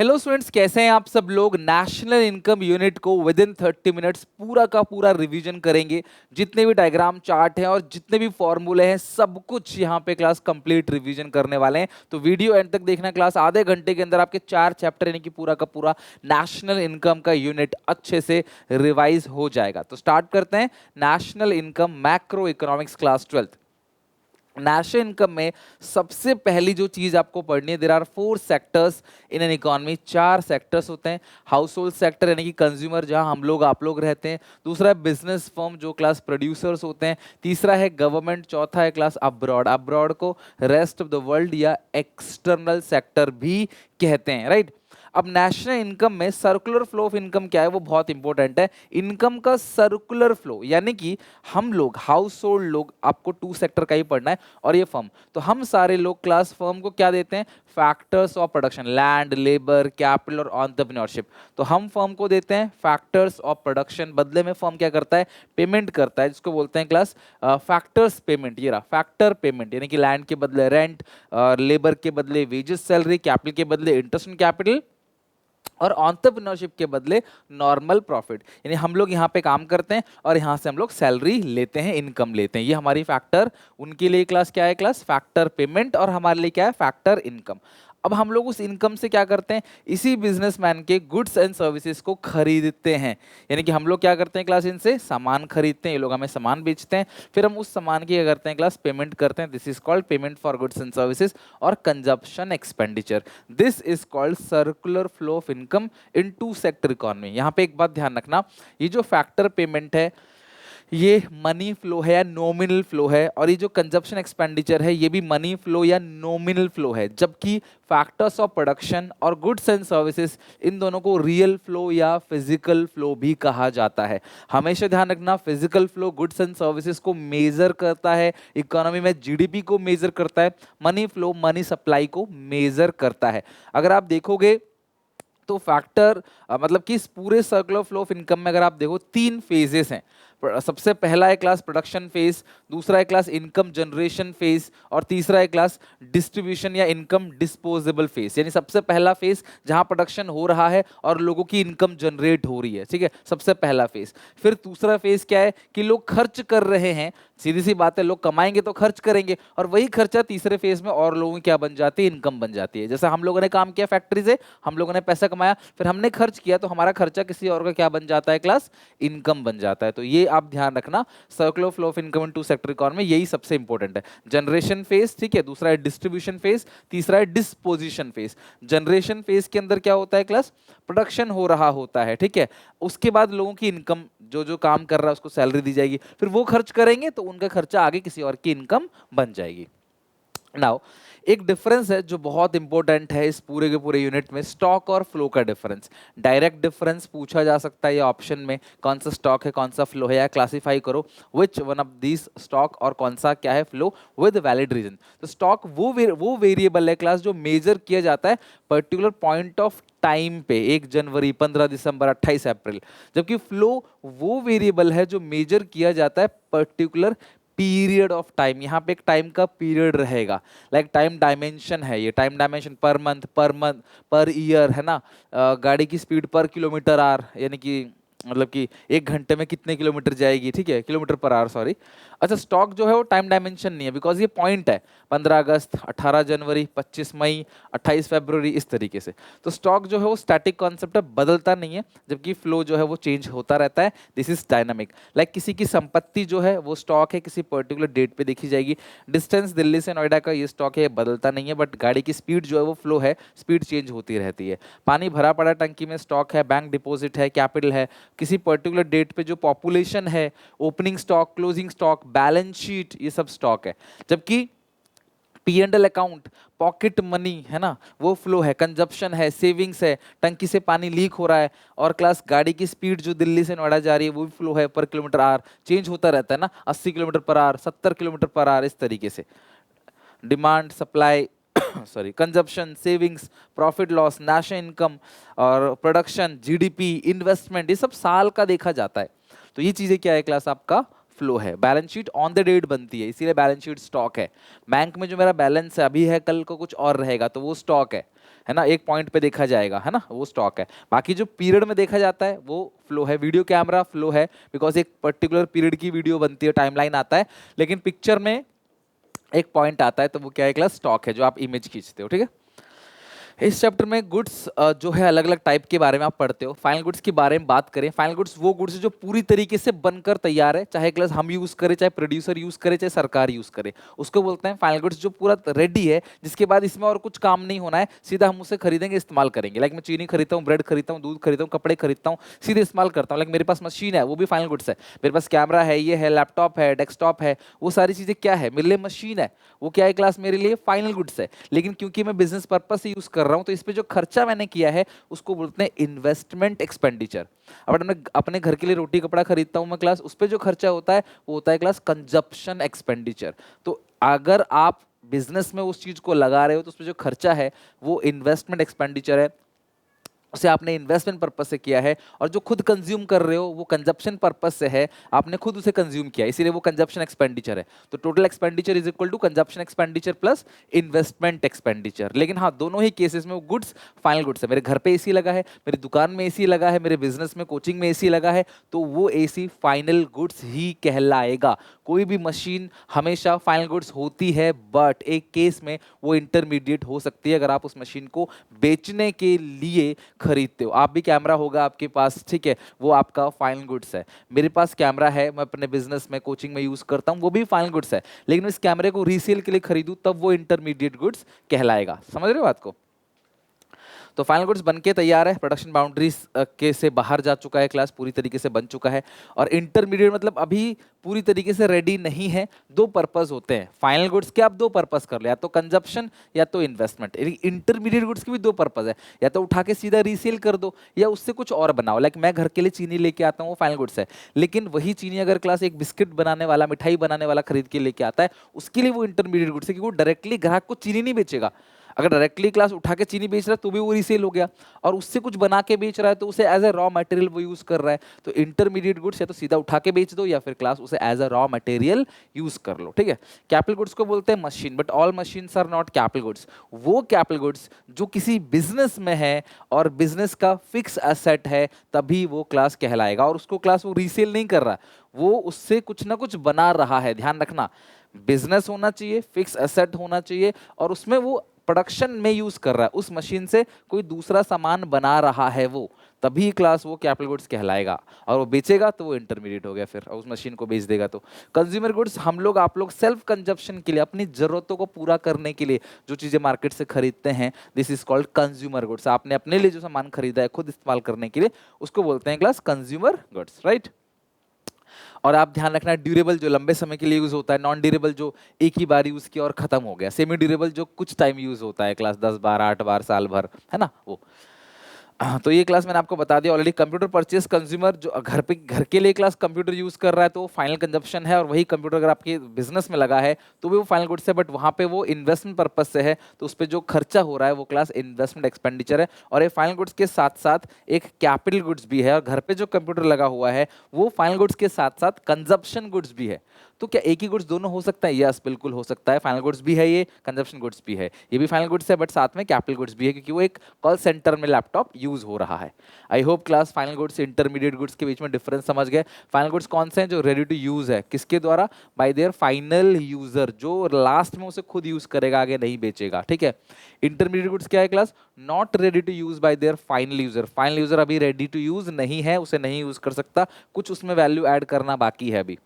Hello students, कैसे हैं आप सब लोग। नेशनल इनकम यूनिट को विद इन 30 मिनट्स पूरा का पूरा रिवीजन करेंगे। जितने भी डायग्राम चार्ट हैं और जितने भी फॉर्मूले हैं सब कुछ यहाँ पे क्लास कंप्लीट रिवीजन करने वाले हैं। तो वीडियो एंड तक देखना। क्लास आधे घंटे के अंदर आपके 4 चैप्टर यानी कि पूरा का पूरा नेशनल इनकम का यूनिट अच्छे से रिवाइज हो जाएगा। तो स्टार्ट करते हैं। National income macro economics class 12th। National income में सबसे पहली जो चीज आपको पढ़नी है, there are 4 sectors in an economy. 4 sectors होते हैं। हाउस होल्ड सेक्टर यानी कि कंज्यूमर, जहां हम लोग आप लोग रहते हैं। दूसरा है बिजनेस फर्म, जो क्लास प्रोड्यूसर्स होते हैं। तीसरा है गवर्नमेंट। चौथा है क्लास अब्रॉड। अब्रॉड को रेस्ट ऑफ द वर्ल्ड या एक्सटर्नल सेक्टर भी कहते हैं, राइट। अब नेशनल इनकम में सर्कुलर फ्लो ऑफ इनकम क्या है, वो बहुत इंपॉर्टेंट है। इनकम का सर्कुलर फ्लो यानी कि हम लोग हाउस होल्ड लोग, आपको 2 सेक्टर का ही पढ़ना है, और ये फर्म, तो हम सारे लोग क्लास फर्म को क्या देते हैं, factors of production, land, labour, capital और एंटरप्रेन्योरशिप। तो हम फर्म को देते हैं फैक्टर्स ऑफ प्रोडक्शन, बदले में फर्म क्या करता है, पेमेंट करता है, जिसको बोलते हैं क्लास फैक्टर्स पेमेंट। ये रहा फैक्टर पेमेंट, यानी कि लैंड के बदले रेंट, लेबर के बदले वेजेस सैलरी, कैपिटल के बदले इंटरेस्ट ऑन कैपिटल, और एंटरप्रेन्योरशिप के बदले नॉर्मल प्रॉफिट। यानी हम लोग यहाँ पे काम करते हैं और यहाँ से हम लोग सैलरी लेते हैं, इनकम लेते हैं। ये हमारी फैक्टर, उनके लिए क्लास क्या है, क्लास फैक्टर पेमेंट, और हमारे लिए क्या है, फैक्टर इनकम। अब हम लोग उस इनकम से क्या करते हैं, इसी बिजनेसमैन के गुड्स एंड सर्विसेज को खरीदते हैं। यानी कि हम लोग क्या करते हैं क्लास, इनसे सामान खरीदते हैं, ये लोग हमें सामान बेचते हैं, फिर हम उस सामान की क्या करते हैं क्लास, पेमेंट करते हैं। This is called payment for goods and services और consumption expenditure. This is called circular flow of income in 2 sector economy. यहाँ पे एक बात ध्यान रखना, ये जो फैक्टर पेमेंट है ये मनी फ्लो है या नॉमिनल फ्लो है, और ये जो कंजप्शन एक्सपेंडिचर है ये भी मनी फ्लो या नॉमिनल फ्लो है। जबकि फैक्टर्स ऑफ प्रोडक्शन और गुड्स एंड सर्विसेज, इन दोनों को रियल फ्लो या फिजिकल फ्लो भी कहा जाता है। हमेशा ध्यान रखना, physical flow goods and services को मेजर करता है, इकोनॉमी में जीडीपी को मेजर करता है। मनी फ्लो मनी सप्लाई को मेजर करता है। अगर आप देखोगे तो फैक्टर मतलब कि इस पूरे सर्कुलर फ्लो ऑफ इनकम में अगर आप देखो 3 फेजेस हैं। सबसे पहला है क्लास प्रोडक्शन फेज, दूसरा है क्लास इनकम जनरेशन फेज, और तीसरा है क्लास डिस्ट्रीब्यूशन या इनकम डिस्पोजेबल फेज। यानी सबसे पहला फेज जहां प्रोडक्शन हो रहा है और लोगों की इनकम जनरेट हो रही है, ठीक है, सबसे पहला फेज। फिर दूसरा फेज क्या है कि लोग खर्च कर रहे हैं, सीधी सी बात है, लोग कमाएंगे तो खर्च करेंगे, और वही खर्चा तीसरे फेज में और लोगों की क्या बन जाती है, इनकम बन जाती है। जैसे हम लोगों ने काम किया फैक्ट्री से, हम लोगों ने पैसा कमाया, फिर हमने खर्च किया, तो हमारा खर्चा किसी और का क्या बन जाता है क्लास, इनकम बन जाता है। तो ये आप ध्यान रखना, circular flow of income in 2 sector economy, यही सबसे इंपॉर्टेंट है। जनरेशन फेज, ठीक है, दूसरा है डिस्ट्रीब्यूशन फेज, तीसरा है डिस्पोजिशन फेज। जनरेशन फेज के अंदर क्या होता है क्लास, प्रोडक्शन हो रहा होता है, ठीक है, उसके बाद लोगों की इनकम, जो जो काम कर रहा है उसको सैलरी दी जाएगी, फिर वो खर्च करेंगे तो उनका खर्चा आगे किसी और की इनकम बन जाएगी। नाउ एक डिफरेंस है जो बहुत इंपॉर्टेंट है इस पूरे के पूरे यूनिट में, स्टॉक और फ्लो का डिफरेंस। डायरेक्ट डिफरेंस पूछा जा सकता है, या ऑप्शन में कौन सा स्टॉक है कौन सा फ्लो है, या क्लासिफाई करो which one of these stock और कौन सा क्या है फ्लो विद वैलिड रीजन। तो स्टॉक वो वेरिएबल है क्लास जो मेजर किया जाता है पर्टिकुलर पॉइंट ऑफ टाइम पे, 1 जनवरी, 15 दिसंबर, 28 अप्रैल। जबकि फ्लो वो वेरिएबल है जो मेजर किया जाता है पर्टिकुलर पीरियड ऑफ टाइम। यहाँ पे एक टाइम का पीरियड रहेगा, लाइक टाइम डायमेंशन है ये, time dimension per month per year, है ना। गाड़ी की स्पीड पर किलोमीटर आर, यानी कि मतलब कि 1 घंटे में कितने किलोमीटर जाएगी, ठीक है, किलोमीटर पर आवर, सॉरी। अच्छा, स्टॉक जो है वो टाइम डायमेंशन नहीं है, बिकॉज ये पॉइंट है, 15 अगस्त, 18 जनवरी, 25 मई, 28 फरवरी, इस तरीके से। तो स्टॉक जो है वो स्टैटिक कॉन्सेप्ट है, बदलता नहीं है, जबकि फ्लो जो है वो चेंज होता रहता है। This is dynamic. लाइक किसी की संपत्ति जो है वो स्टॉक है, किसी पर्टिकुलर डेट पे देखी जाएगी। डिस्टेंस दिल्ली से नोएडा का ये स्टॉक है, बदलता नहीं है, बट गाड़ी की स्पीड जो है वो फ्लो है, स्पीड चेंज होती रहती है। पानी भरा पड़ा टंकी में स्टॉक है, बैंक डिपॉजिट है, कैपिटल है। किसी पर्टिकुलर डेट पे जो पॉपुलेशन है, opening stock, closing stock, balance sheet, ये सब स्टॉक है। जबकि P&L अकाउंट, पॉकेट मनी, है ना, वो फ्लो है, कंजप्शन है, सेविंग्स है, टंकी से पानी लीक हो रहा है, और क्लास गाड़ी की स्पीड जो दिल्ली से नोएडा जा रही है वो भी फ्लो है, पर किलोमीटर आर चेंज होता रहता है ना, 80 किलोमीटर पर आर, 70 किलोमीटर पर आर, इस तरीके से। Demand supply sorry, consumption, savings, profit loss, national income और प्रोडक्शन, जीडीपी, इन्वेस्टमेंट, ये सब साल का देखा जाता है। तो ये चीजें क्या है क्लास, आपका फ्लो है। Balance sheet on the date बनती है, इसीलिए बैलेंस शीट स्टॉक है। बैंक में जो मेरा बैलेंस है अभी है, कल को कुछ और रहेगा तो वो स्टॉक है। है ना, एक पॉइंट पे देखा जाएगा, है ना, वो स्टॉक है। बाकी जो पीरियड में देखा जाता है वो फ्लो है, वीडियो कैमरा फ्लो है, बिकॉज एक पर्टिकुलर पीरियड की वीडियो बनती है, टाइमलाइन आता है। लेकिन पिक्चर में एक पॉइंट आता है, तो वो क्या है क्लास, स्टॉक है, जो आप इमेज खींचते हो, ठीक है। इस चैप्टर में गुड्स जो है अलग अलग टाइप के बारे में आप पढ़ते हो। फाइनल गुड्स के बारे में बात करें, फाइनल गुड्स वो गुड्स जो पूरी तरीके से बनकर तैयार है, चाहे क्लास हम यूज करें, चाहे प्रोड्यूसर यूज करे, चाहे सरकार यूज करे, उसको बोलते हैं फाइनल गुड्स। जो पूरा रेडी है, जिसके बाद इसमें और कुछ काम नहीं होना है, सीधा हम उसे खरीदेंगे, इस्तेमाल करेंगे। लाइक मैं चीनी खरीदता हूँ, ब्रेड खरीदता हूँ, दूध खरीदता हूँ, कपड़े खरीदता हूँ, सीधे इस्तेमाल करता हूँ। लाइक मेरे पास मशीन है, वो भी फाइनल गुड्स है। मेरे पास कैमरा है, ये है, लैपटॉप है, डेस्कटॉप है, वो सारी चीजें क्या है, मेरे लिए मशीन है, वो क्या है क्लास, मेरे लिए फाइनल गुड्स है। लेकिन क्योंकि मैं बिजनेस पर्पस से यूज कर रहा हूं, तो इस पे जो खर्चा मैंने किया है उसको बोलते हैं इन्वेस्टमेंट एक्सपेंडिचर। अब मैं अपने घर के लिए रोटी कपड़ा खरीदता हूं मैं क्लास, उस पे जो खर्चा होता है वो होता है क्लास कंजप्शन एक्सपेंडिचर। तो अगर आप बिजनेस में उस चीज को लगा रहे हो, तो उस पे जो खर्चा है वो इन्वेस्टमेंट एक्सपेंडिचर है, उसे आपने इन्वेस्टमेंट पर्पस से किया है। और जो खुद कंज्यूम कर रहे हो वो कंजप्शन पर्पस से है, आपने खुद उसे कंज्यूम किया, इसीलिए वो कंजप्शन एक्सपेंडिचर है। तो total expenditure is equal to consumption expenditure plus investment expenditure. लेकिन हाँ, दोनों ही केसेस में वो गुड्स फाइनल गुड्स है। मेरे घर पे एसी लगा है, मेरी दुकान में एसी लगा है, मेरे बिजनेस में कोचिंग में एसी लगा है, तो वो एसी फाइनल गुड्स ही कहलाएगा। कोई भी मशीन हमेशा फाइनल गुड्स होती है, बट एक केस में वो इंटरमीडिएट हो सकती है, अगर आप उस मशीन को बेचने के लिए खरीदते हो। आप भी कैमरा होगा आपके पास, ठीक है, वो आपका फाइनल गुड्स है। मेरे पास कैमरा है, मैं अपने बिजनेस में कोचिंग में यूज करता हूं, वो भी फाइनल गुड्स है। लेकिन इस कैमरे को रीसेल के लिए खरीदूं, तब वो इंटरमीडिएट गुड्स कहलाएगा। समझ रहे हो बात को? तो फाइनल गुड्स बन के तैयार है, प्रोडक्शन बाउंड्रीज के से बाहर जा चुका है, क्लास पूरी तरीके से बन चुका है। और इंटरमीडिएट मतलब अभी पूरी तरीके से रेडी नहीं है। दो पर्पस होते हैं फाइनल गुड्स के, आप दो पर्पस कर ले, या तो कंजप्शन या तो इन्वेस्टमेंट। इंटरमीडिएट गुड्स के भी दो पर्पस है, या तो उठा के सीधा रीसेल कर दो, या उससे कुछ और बनाओ। लाइक मैं घर के लिए चीनी लेके आता हूँ, वो फाइनल गुड्स है। लेकिन वही चीनी अगर क्लास एक बिस्किट बनाने वाला, मिठाई बनाने वाला खरीद के लेके आता है, उसके लिए वो इंटरमीडिएट गुड्स है, क्योंकि वो डायरेक्टली ग्राहक को चीनी नहीं बेचेगा। अगर डायरेक्टली क्लास उठा के चीनी बेच रहा है तो भी वो रीसेल हो गया, और उससे कुछ बना के बेच रहा है तो उसे एज ए रॉ मटेरियल वो यूज कर रहा है। तो इंटरमीडिएट गुड्स या तो सीधा उठा के बेच दो, या फिर क्लास उसे as a raw material use कर लो, ठीक है। कैपिटल गुड्स को बोलते हैं machine, but all machines are not capital goods. वो कैपिटल गुड्स जो किसी बिजनेस में है और बिजनेस का फिक्स एसेट है, तभी वो क्लास कहलाएगा। और उसको क्लास वो रीसेल नहीं कर रहा, वो उससे कुछ ना कुछ बना रहा है। ध्यान रखना, बिजनेस होना चाहिए, फिक्स एसेट होना चाहिए, और उसमें वो प्रोडक्शन में यूज कर रहा है, उस मशीन से कोई दूसरा सामान बना रहा है, वो तभी क्लास वो कैपिटल गुड्स कहलाएगा। और वो बेचेगा तो वो इंटरमीडिएट हो गया, फिर उस मशीन को बेच देगा। तो कंज्यूमर गुड्स हम लोग, आप लोग सेल्फ कंजप्शन के लिए, अपनी जरूरतों को पूरा करने के लिए जो चीजें मार्केट से खरीदते हैं, this is called consumer goods. आपने अपने लिए जो सामान खरीदा है खुद इस्तेमाल करने के लिए, उसको बोलते हैं क्लास कंज्यूमर गुड्स, राइट। और आप ध्यान रखना, ड्यूरेबल जो लंबे समय के लिए यूज होता है, नॉन ड्यूरेबल जो एक ही बार यूज किया और खत्म हो गया, सेमी ड्यूरेबल जो कुछ टाइम यूज होता है, क्लास 10 बार, 8 बार, साल भर, है ना वो। तो ये क्लास मैंने आपको बता दिया ऑलरेडी। कंप्यूटर परचेज कंज्यूमर जो घर के लिए क्लास कंप्यूटर यूज कर रहा है तो वो फाइनल कंजप्शन है, और वही कंप्यूटर अगर आपके बिजनेस में लगा है तो भी वो फाइनल गुड्स है, बट वहाँ पे वो इन्वेस्टमेंट पर्पज से है, तो उस पर जो खर्चा हो रहा है वो क्लास इन्वेस्टमेंट एक्सपेंडिचर है। और ये फाइनल गुड्स के साथ साथ एक कैपिटल गुड्स भी है, और घर पे जो कंप्यूटर लगा हुआ है वो फाइनल गुड्स के साथ साथ कंजप्शन गुड्स भी है। तो क्या एक ही गुड्स दोनों हो सकता है? यस, बिल्कुल हो सकता है। फाइनल गुड्स भी है, ये कंजप्शन गुड्स भी है, ये भी फाइनल गुड्स है, बट साथ में कैपिटल गुड्स भी है, क्योंकि वो एक कॉल सेंटर में लैपटॉप यूज हो रहा है। I hope class final goods intermediate goods के बीच में डिफरेंस समझ गए। फाइनल गुड्स कौन से हैं? जो रेडी टू यूज है, किसके द्वारा? बाय देयर फाइनल यूजर, जो लास्ट में उसे खुद यूज करेगा, आगे नहीं बेचेगा, ठीक है। इंटरमीडिएट गुड्स क्या है class? Not ready to use by their final user. Final user अभी रेडी टू यूज नहीं है, उसे नहीं यूज कर सकता, कुछ उसमें वैल्यू ऐड करना बाकी है अभी।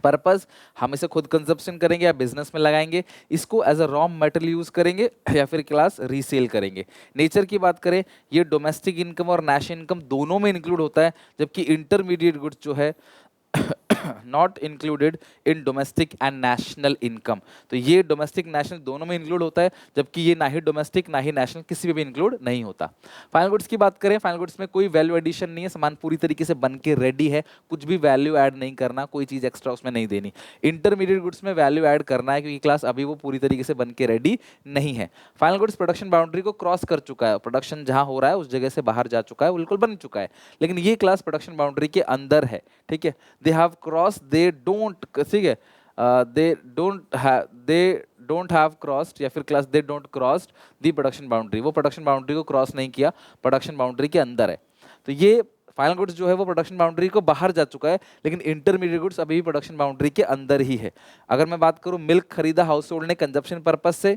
पर्पस, हम इसे खुद कंजप्शन करेंगे या बिजनेस में लगाएंगे, इसको as a raw material use करेंगे, या फिर क्लास रीसेल करेंगे। नेचर की बात करें, ये डोमेस्टिक इनकम और नेशनल इनकम दोनों में इंक्लूड होता है, जबकि इंटरमीडिएट गुड्स जो है not included in domestic and national income. तो ये डोमेस्टिक नेशनल दोनों में इंक्लूड होता है, जबकि ये ना ही डोमेस्टिक ना ही नेशनल किसी में भी इंक्लूड नहीं होता। फाइनल गुड्स की बात करें, फाइनल गुड्स में कोई वैल्यू एडिशन नहीं है, सामान पूरी तरीके से बन के रेडी है, कुछ भी वैल्यू ऐड नहीं करना, कोई चीज एक्स्ट्रा उसमें नहीं देनी। इंटरमीडिएट गुड्स में वैल्यू ऐड करना है, क्योंकि क्लास अभी वो पूरी तरीके से बन के रेडी नहीं है। फाइनल गुड्स प्रोडक्शन बाउंड्री को क्रॉस कर चुका है, प्रोडक्शन जहां हो रहा है उस जगह से बाहर जा चुका है, बिल्कुल बन चुका है, लेकिन ये क्लास प्रोडक्शन बाउंड्री के अंदर है, ठीक है। They have cross, they don't, ठीक है, दे डोंट हैव क्रॉस्ड या फिर class they don't crossed the production boundary, वो प्रोडक्शन बाउंड्री को क्रॉस नहीं किया, प्रोडक्शन बाउंड्री के अंदर है। तो ये फाइनल गुड्स जो है वो प्रोडक्शन बाउंड्री को बाहर जा चुका है, लेकिन इंटरमीडिएट गुड्स अभी भी प्रोडक्शन बाउंड्री के अंदर ही है। अगर मैं बात करूं मिल्क खरीदा हाउस होल्ड ने कंजप्शन पर्पज से,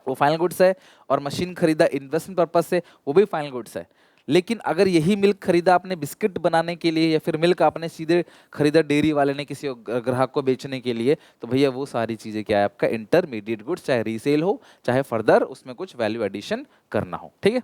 वो फाइनल गुड्स है, और मशीन खरीदा इन्वेस्टमेंट पर्पज से, वो भी फाइनल गुड्स है। लेकिन अगर यही मिल्क खरीदा आपने बिस्किट बनाने के लिए, या फिर मिल्क आपने सीधे खरीदा डेयरी वाले ने किसी ग्राहक को बेचने के लिए, तो भैया वो सारी चीज़ें क्या है आपका इंटरमीडिएट गुड्स, चाहे रीसेल हो चाहे फर्दर उसमें कुछ वैल्यू एडिशन करना हो, ठीक है।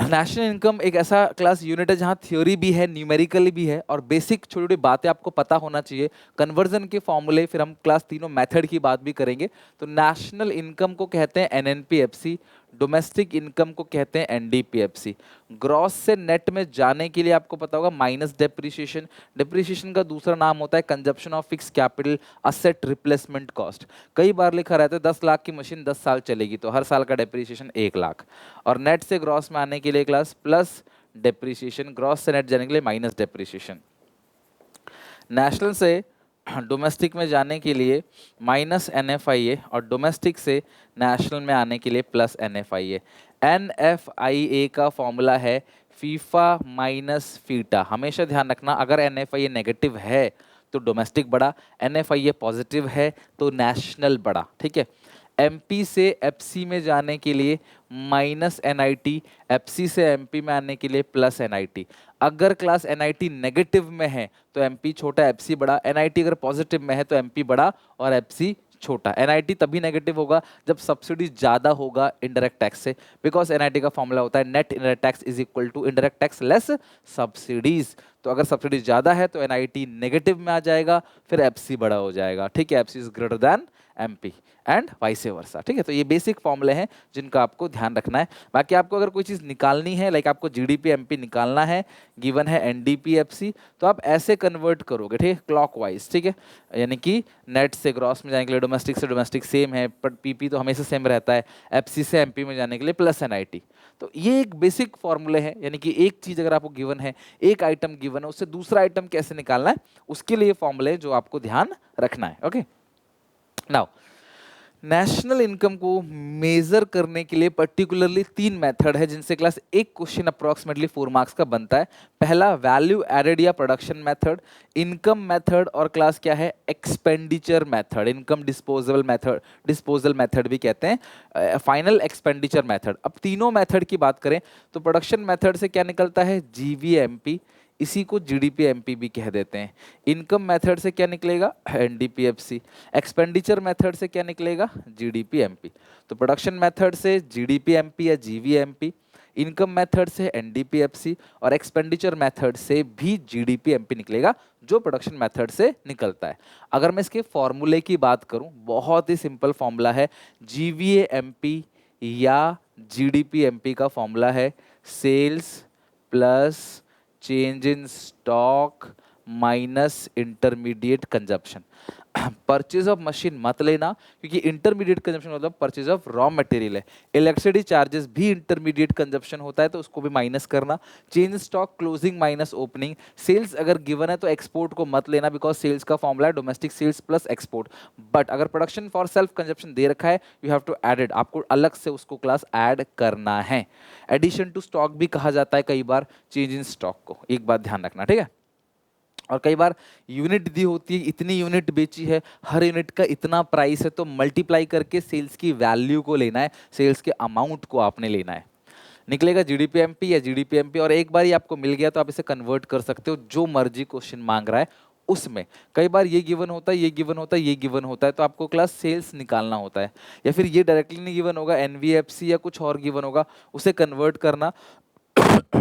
नेशनल इनकम एक ऐसा क्लास यूनिट है जहां थ्योरी भी है, न्यूमेरिकली भी है, और बेसिक छोटी छोटी बातें आपको पता होना चाहिए, कन्वर्जन के फॉर्मूले, फिर हम क्लास तीनों मेथड की बात भी करेंगे। तो नेशनल इनकम को कहते हैं एनएनपीएफसी, डोमेस्टिक इनकम को कहते हैं एनडीपीएफसी। ग्रॉस से नेट में जाने के लिए आपको पता होगा माइनस डेप्रिसिएशन, डेप्रिसिएशन का दूसरा नाम होता है consumption of fix capital, asset replacement cost. कई बार लिखा रहता है 10 लाख की मशीन 10 साल चलेगी, तो हर साल का डेप्रिसिएशन 1 लाख। और नेट से ग्रॉस में आने के लिए क्लास प्लस डेप्रिसिएशन, ग्रॉस से नेट जाने के लिए माइनस डेप्रिसिएशन। नेशनल से डोमेस्टिक में जाने के लिए माइनस एनएफआईए, और डोमेस्टिक से नेशनल में आने के लिए प्लस एनएफआईए। एनएफआईए का फॉर्मूला है फीफा माइनस फीटा। हमेशा ध्यान रखना, अगर एनएफआईए नेगेटिव है तो डोमेस्टिक बड़ा, एनएफआईए पॉजिटिव है तो नेशनल बड़ा, ठीक है। एमपी से एफसी में जाने के लिए माइनस एनआईटी, एफसी से एमपी में आने के लिए प्लस एनआईटी। अगर क्लास एनआईटी नेगेटिव में है तो एमपी छोटा एफसी बड़ा, एनआईटी अगर पॉजिटिव में है तो एमपी बड़ा और एफसी छोटा। एनआईटी तभी नेगेटिव होगा जब सब्सिडी ज़्यादा होगा इनडायरेक्ट टैक्स से, बिकॉज एनआईटी का फॉर्मूला होता है net indirect tax is equal to indirect tax less subsidies. तो अगर सब्सिडी ज़्यादा है तो एनआईटी नेगेटिव में आ जाएगा, फिर एफसी बड़ा हो जाएगा, ठीक है। FC is greater than MP and vice versa, ठीक है। तो ये बेसिक फॉर्मूले हैं जिनका आपको ध्यान रखना है। बाकी आपको अगर कोई चीज़ निकालनी है, लाइक आपको जीडीपी एमपी निकालना है, गिवन है एनडीपी एफसी, तो आप ऐसे कन्वर्ट करोगे, ठीक है, क्लॉकवाइज, ठीक है। यानी कि नेट से ग्रॉस में जाने के लिए डोमेस्टिक से डोमेस्टिक सेम है, बट पीपी तो हमेशा सेम रहता है, एफसी से एमपी में जाने के लिए प्लस एनआईटी। तो ये एक बेसिक फॉर्मूले है, यानी कि एक चीज़ अगर आपको गिवन है, एक आइटम गिवन है, उससे दूसरा आइटम कैसे निकालना है, उसके लिए फॉर्मूले जो आपको ध्यान रखना है, ओके। नाउ नेशनल इनकम को मेजर करने के लिए पर्टिकुलरली 3 मेथड है, जिनसे क्लास एक क्वेश्चन अप्रोक्सीमेटली 4 मार्क्स का बनता है। पहला वैल्यू एडेड या प्रोडक्शन मेथड, इनकम मेथड, और क्लास क्या है expenditure method, income disposal method, disposal method भी कहते हैं, फाइनल एक्सपेंडिचर मेथड। अब तीनों मेथड की बात करें तो प्रोडक्शन मेथड से क्या निकलता है जीवीएमपी, इसी को जीडीपी एमपी भी कह देते हैं। इनकम मेथड से क्या निकलेगा एनडीपीएफसी, एक्सपेंडिचर मेथड से क्या निकलेगा जीडीपी एमपी। तो प्रोडक्शन मेथड से जीडीपी एमपी या जीवीएमपी, इनकम मेथड से एनडीपीएफसी, और एक्सपेंडिचर मेथड से भी जीडीपी एमपी निकलेगा, जो प्रोडक्शन मेथड से निकलता है। अगर मैं इसके फॉर्मूले की बात करूं, बहुत ही सिंपल फॉर्मूला है, जीवीएमपी या जीडीपी एमपी का फॉर्मूला है sales plus change in stock minus intermediate consumption. Purchase of machine मत लेना, क्योंकि इंटरमीडिएट कंजप्शन मतलब परचेज ऑफ रॉ मटेरियल है। इलेक्ट्रिसिटी चार्जेस भी इंटरमीडिएट कंजप्शन होता है, तो उसको भी माइनस करना। Change stock closing minus opening. Sales अगर गिवन है तो एक्सपोर्ट को मत लेना, बिकॉज सेल्स का फॉर्मूला है domestic sales plus export. But अगर प्रोडक्शन फॉर सेल्फ कंजप्शन दे रखा है, you have to add it, आपको अलग से उसको क्लास ऐड करना है। एडिशन टू स्टॉक भी कहा जाता है कई बार चेंज इन स्टॉक को, एक बात ध्यान रखना, ठीक है। और कई बार यूनिट दी होती है, इतनी यूनिट बेची है, हर यूनिट का इतना प्राइस है, तो मल्टीप्लाई करके सेल्स की वैल्यू को लेना है, सेल्स के अमाउंट को आपने लेना है। निकलेगा जीडीपी एमपी या जीडीपी एमपी, और एक बार ही आपको मिल गया तो आप इसे कन्वर्ट कर सकते हो जो मर्जी क्वेश्चन मांग रहा है उसमें। कई बार ये गिवन होता है, ये गिवन होता है, ये गिवन होता है, तो आपको क्लास सेल्स निकालना होता है, या फिर ये डायरेक्टली नहीं गिवन होगा, एनवीएफसी या कुछ और गिवन होगा, उसे कन्वर्ट करना,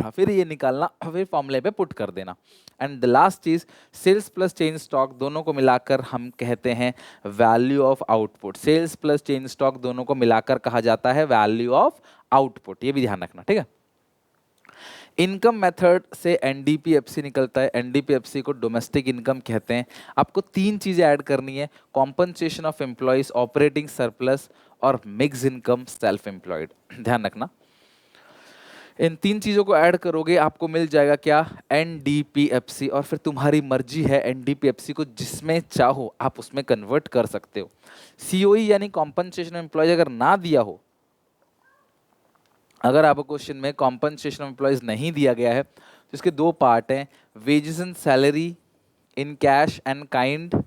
फिर ये निकालना, फिर फॉर्मूले पे पुट कर देना। एंड द लास्ट चीज सेल्स प्लस चेंज स्टॉक, दोनों को मिलाकर हम कहते हैं value of output. Sales plus change stock दोनों को मिलाकर कहा जाता है वैल्यू ऑफ आउटपुट, ये भी ध्यान रखना, ठीक है। इनकम मेथड से एनडीपीएफसी निकलता है, एनडीपीएफसी को डोमेस्टिक इनकम कहते हैं। आपको 3 चीजें ऐड करनी है, compensation of employees, operating surplus, और मिक्स इनकम सेल्फ एम्प्लॉयड, ध्यान रखना। इन तीन चीज़ों को ऐड करोगे आपको मिल जाएगा क्या, एनडीपीएफसी। और फिर तुम्हारी मर्जी है एनडीपीएफसी को जिसमें चाहो आप उसमें कन्वर्ट कर सकते हो। सीओई यानी कॉम्पनसेशन ऑफ एम्प्लॉयज अगर ना दिया हो, अगर आपको क्वेश्चन में कॉम्पनसेशन ऑफ एम्प्लॉयज नहीं दिया गया है तो इसके दो पार्ट हैं, wages and salary in cash and kind,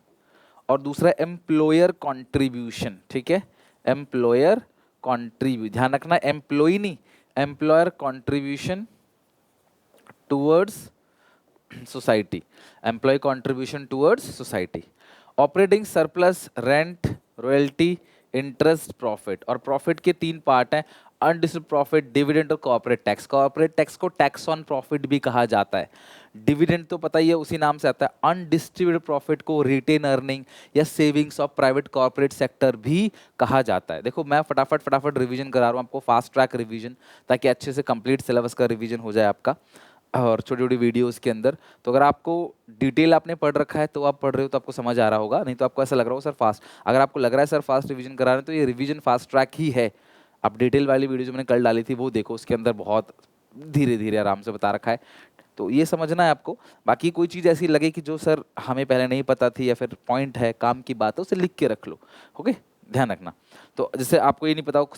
और दूसरा एम्प्लॉयर कॉन्ट्रीब्यूशन। ठीक है, एम्प्लॉयर कॉन्ट्रीब्यूट, ध्यान रखना एम्प्लॉय नहीं, employer contribution towards society, employ contribution towards society. Operating surplus, rent, royalty, interest, profit. और प्रॉफिट के तीन पार्ट हैं, अनडिस्ट्रिब्यूटेड प्रॉफिट, डिविडेंड और कॉर्पोरेट टैक्स। कॉर्पोरेट टैक्स को टैक्स ऑन प्रॉफिट भी कहा जाता है। डिविडेंड तो पता ही है, उसी नाम से आता है। अनडिस्ट्रीब्यूटेड प्रॉफिट को रिटेन अर्निंग या savings of private corporate sector भी कहा जाता है। देखो मैं फटाफट रिवीजन करा रहा हूँ आपको, फास्ट ट्रैक रिवीजन, ताकि अच्छे से कंप्लीट सिलेबस का रिवीजन हो जाए आपका, और छोटी छोटी वीडियोस के अंदर। तो अगर आपको डिटेल आपने पढ़ रखा है तो आप पढ़ रहे हो तो आपको समझ आ रहा होगा, नहीं तो आपको ऐसा लग रहा हो सर फास्ट। अगर आपको लग रहा है सर फास्ट रिवीजन करा रहे हैं तो ये रिवीजन फास्ट ट्रैक ही है। आप डिटेल वाली वीडियो जो मैंने कल डाली थी वो देखो, उसके अंदर बहुत धीरे धीरे आराम से बता रखा है। तो ये समझना है आपको। बाकी कोई चीज़ ऐसी लगे कि जो सर हमें पहले नहीं पता थी या फिर पॉइंट है, काम की बात है, उसे लिख के रख लो। ओके, ध्यान रखना। तो जैसे आपको ये नहीं पता हो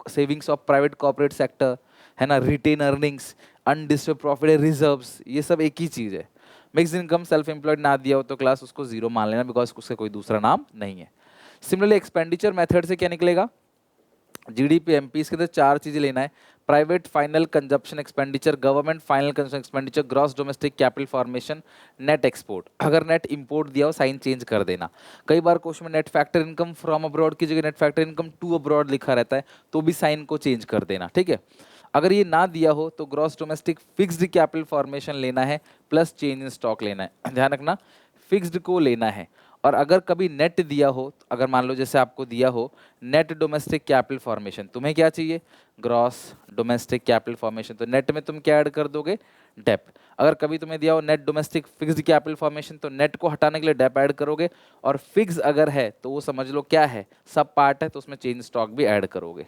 savings of private corporate sector है ना, रिटेन अर्निंग्स, अनडिस्टर्ब प्रॉफिट है, रिजर्व्स, ये सब एक ही चीज़ है। मिक्स इनकम सेल्फ एम्प्लॉयड ना दिया हो तो क्लास उसको जीरो मान लेना, बिकॉज उसका कोई दूसरा नाम नहीं है। सिमिलरली एक्सपेंडिचर मेथड से क्या निकलेगा, जीडीपी एमपी, इसके अंदर चार चीजें लेना है, private final consumption expenditure, government final consumption expenditure, gross domestic capital formation, net export. अगर नेट इंपोर्ट दिया हो साइन चेंज कर देना। कई बार क्वेश्चन में net factor income from abroad की जगह net factor income to abroad लिखा रहता है, तो भी साइन को चेंज कर देना। ठीक है, अगर ये ना दिया हो तो gross domestic fixed capital formation लेना है प्लस चेंज इन स्टॉक लेना है, ध्यान रखना फिक्स्ड को लेना है। और अगर कभी नेट दिया हो, अगर मान लो जैसे आपको दिया हो नेट डोमेस्टिक कैपिटल फॉर्मेशन, तुम्हें क्या चाहिए, ग्रॉस डोमेस्टिक कैपिटल फॉर्मेशन, तो नेट में तुम क्या ऐड कर दोगे, डेप। अगर कभी तुम्हें दिया हो net domestic fixed capital formation, तो नेट को हटाने के लिए डेप ऐड करोगे, और फिक्स अगर है तो वो समझ लो क्या है, सब पार्ट है, तो उसमें चेंज स्टॉक भी ऐड करोगे।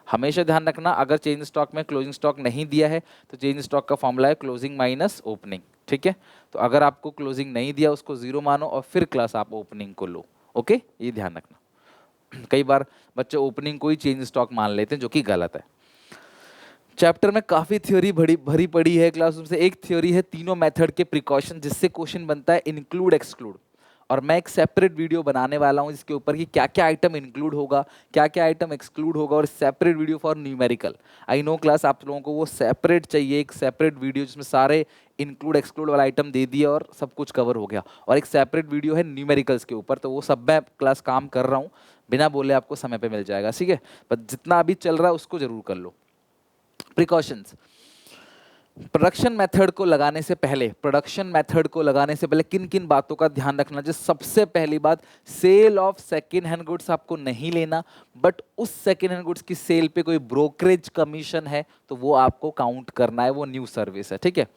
हमेशा ध्यान रखना, अगर चेंज स्टॉक में क्लोजिंग स्टॉक नहीं दिया है तो चेंज स्टॉक का फॉर्मूला है क्लोजिंग माइनस ओपनिंग। ठीक है, तो अगर आपको क्लोजिंग नहीं दिया उसको जीरो मानो और फिर क्लास आप ओपनिंग को लो। ओके, ये ध्यान रखना। कई बार बच्चे ओपनिंग को ही चेंज स्टॉक मान लेते हैं, जो कि गलत है। चैप्टर में काफी थ्योरी भरी पड़ी है क्लास से। एक थ्योरी है तीनों मेथड के प्रिकॉशन, जिससे क्वेश्चन बनता है इंक्लूड एक्सक्लूड। और मैं एक सेपरेट वीडियो बनाने वाला हूं इसके ऊपर कि क्या क्या आइटम इंक्लूड होगा, क्या क्या आइटम एक्सक्लूड होगा, और separate video for numerical. I know class आप लोगों को वो सेपरेट चाहिए, एक सेपरेट वीडियो जिसमें सारे इंक्लूड एक्सक्लूड वाला आइटम दे दिया और सब कुछ कवर हो गया। और एक सेपरेट वीडियो है न्यूमेरिकल्स के ऊपर, तो वो सब मैं क्लास काम कर रहा हूँ, बिना बोले आपको समय पे मिल जाएगा। ठीक है, पर जितना अभी चल रहा है उसको जरूर कर लो। प्रिकॉशंस, प्रोडक्शन मेथड को लगाने से पहले, किन किन बातों का ध्यान रखना चाहिए। सबसे पहली बात, sale of second hand goods आपको नहीं लेना, बट उस सेकेंड हैंड गुड्स की सेल पे कोई ब्रोकरेज कमीशन है तो वो आपको काउंट करना है, वो न्यू सर्विस है। ठीक है,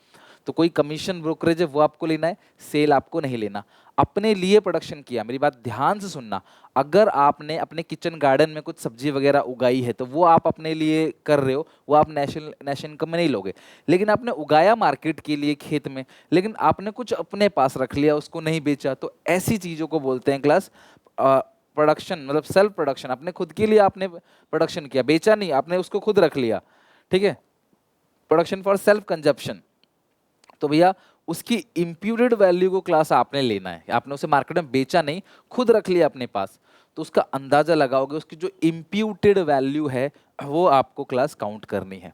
तो कोई कमीशन ब्रोकरेज है वो आपको लेना है, सेल आपको नहीं लेना। अपने लिए प्रोडक्शन किया, मेरी बात ध्यान से सुनना, अगर आपने अपने किचन गार्डन में कुछ सब्जी वगैरह उगाई है तो वो आप अपने लिए कर रहे हो, वो आप नेशनल इनकम में नहीं लोगे। लेकिन आपने उगाया मार्केट के लिए खेत में, लेकिन आपने कुछ अपने पास रख लिया, उसको नहीं बेचा, तो ऐसी चीज़ों को बोलते हैं क्लास प्रोडक्शन, मतलब सेल्फ प्रोडक्शन। अपने खुद के लिए आपने प्रोडक्शन किया, बेचा नहीं, आपने उसको खुद रख लिया। ठीक है, प्रोडक्शन फॉर सेल्फ कंजप्शन। तो भैया उसकी इम्प्यूटेड वैल्यू को क्लास आपने लेना है, आपने उसे मार्केट में बेचा नहीं, खुद रख लिया अपने पास, तो उसका अंदाजा लगाओगे, उसकी जो इम्प्यूटेड वैल्यू है वो आपको क्लास काउंट करनी है।